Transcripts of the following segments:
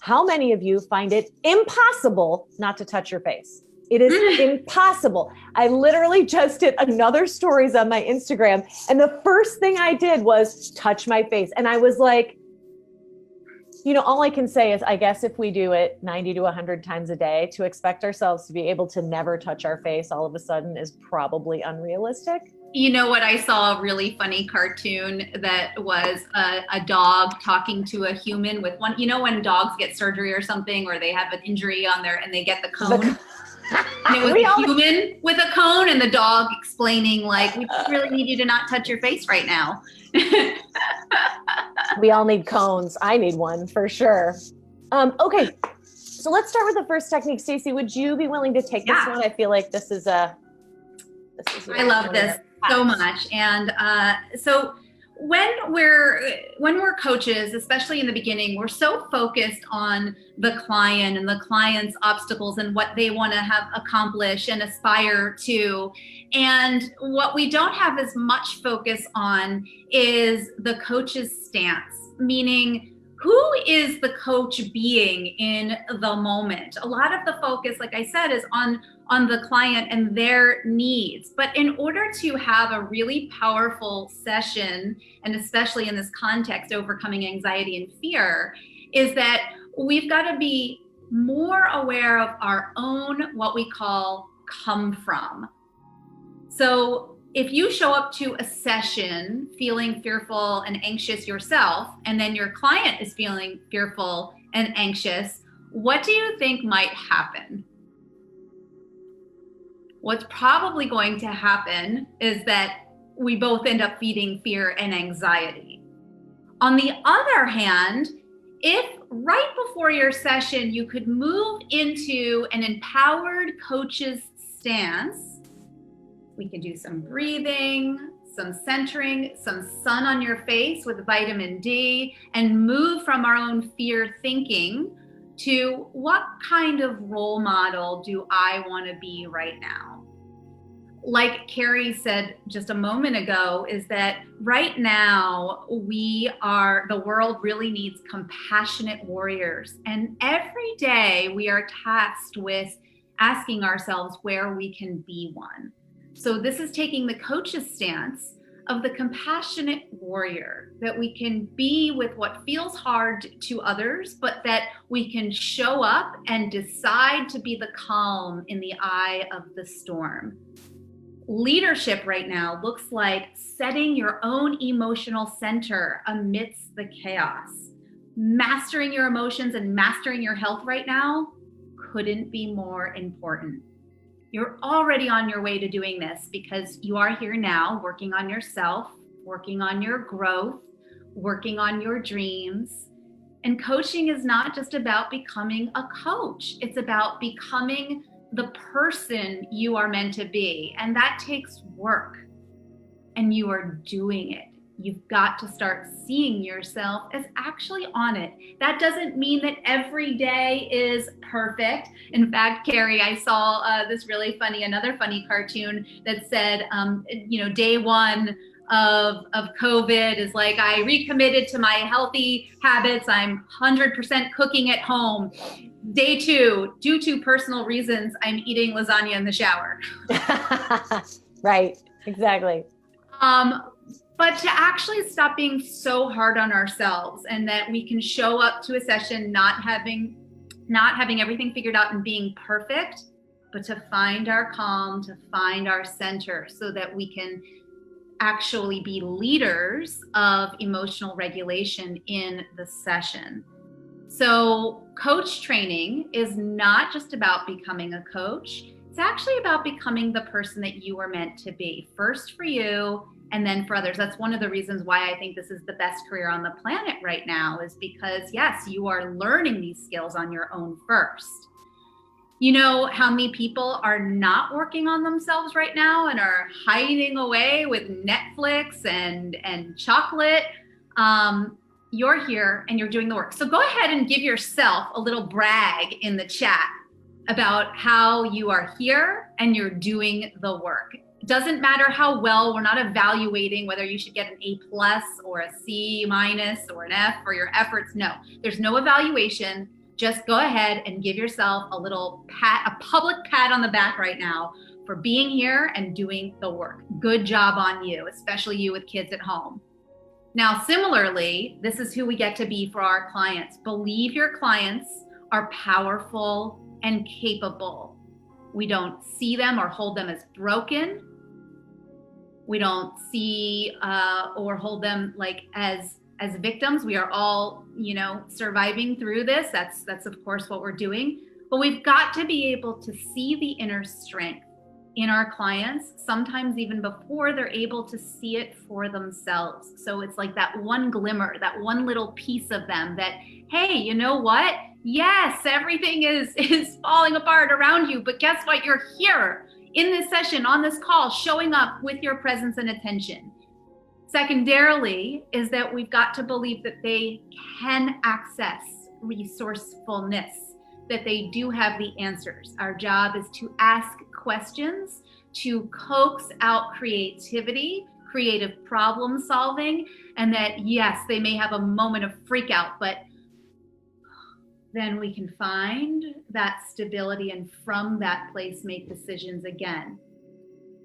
how many of you find it impossible not to touch your face? It is impossible. I literally just did another stories on my Instagram, and the first thing I did was touch my face. And I was like, all I can say is, I guess if we do it 90 to 100 times a day, to expect ourselves to be able to never touch our face all of a sudden is probably unrealistic. You know what? I saw a really funny cartoon that was a dog talking to a human with one, when dogs get surgery or something, or they have an injury on there and they get the cone. And it was a human with a cone and the dog explaining, like, we just really need you to not touch your face right now. We all need cones. I need one for sure. Okay. So let's start with the first technique. Stacey, would you be willing to take this one? I feel like this is I love this so much. And so when we're coaches, especially in the beginning, we're so focused on the client and the client's obstacles and what they want to have accomplish and aspire to. And what we don't have as much focus on is the coach's stance, meaning who is the coach being in the moment? A lot of the focus, like I said, is on the client and their needs. But in order to have a really powerful session, and especially in this context, overcoming anxiety and fear, is that we've got to be more aware of our own, what we call come from. So if you show up to a session feeling fearful and anxious yourself, and then your client is feeling fearful and anxious, what do you think might happen? What's probably going to happen is that we both end up feeding fear and anxiety. On the other hand, if right before your session, you could move into an empowered coach's stance, we can do some breathing, some centering, some sun on your face with vitamin D, and move from our own fear thinking to what kind of role model do I want to be right now? Like Carrie said just a moment ago, is that right now the world really needs compassionate warriors. And every day we are tasked with asking ourselves where we can be one. So this is taking the coach's stance of the compassionate warrior, that we can be with what feels hard to others, but that we can show up and decide to be the calm in the eye of the storm. Leadership right now looks like setting your own emotional center amidst the chaos. Mastering your emotions and mastering your health right now couldn't be more important. You're already on your way to doing this because you are here now working on yourself, working on your growth, working on your dreams. And coaching is not just about becoming a coach. It's about becoming the person you are meant to be. And that takes work. And you are doing it. You've got to start seeing yourself as actually on it. That doesn't mean that every day is perfect. In fact, Carrie, I saw another funny cartoon that said, day one of COVID is like, I recommitted to my healthy habits. I'm 100% cooking at home. Day two, due to personal reasons, I'm eating lasagna in the shower. Right, exactly. But to actually stop being so hard on ourselves, and that we can show up to a session not having everything figured out and being perfect, but to find our calm, to find our center, so that we can actually be leaders of emotional regulation in the session. So coach training is not just about becoming a coach. It's actually about becoming the person that you are meant to be, first for you and then for others. That's one of the reasons why I think this is the best career on the planet right now, is because, yes, you are learning these skills on your own first. You know how many people are not working on themselves right now and are hiding away with Netflix and chocolate? You're here and you're doing the work. So go ahead and give yourself a little brag in the chat about how you are here and you're doing the work. It doesn't matter how well. We're not evaluating whether you should get an A+ or a C- or an F for your efforts. No, there's no evaluation. just go ahead and give yourself a little pat, a public pat on the back right now for being here and doing the work. Good job on you, especially you with kids at home. Now, similarly, this is who we get to be for our clients. Believe your clients are powerful and capable. We don't see them or hold them as broken. We don't see or hold them like as victims. We are all, surviving through this. That's of course what we're doing. But we've got to be able to see the inner strength in our clients, sometimes even before they're able to see it for themselves. So it's like that one glimmer, that one little piece of them that, hey, you know what? Yes, everything is falling apart around you, but guess what? You're here in this session, on this call, showing up with your presence and attention. Secondarily is that we've got to believe that they can access resourcefulness, that they do have the answers. Our job is to ask questions, to coax out creativity, creative problem solving, and that yes, they may have a moment of freak out, but then we can find that stability and from that place make decisions again.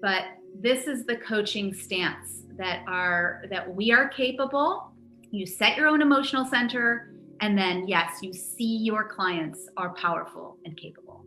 But this is the coaching stance that we are capable. You set your own emotional center, and then yes, you see your clients are powerful and capable.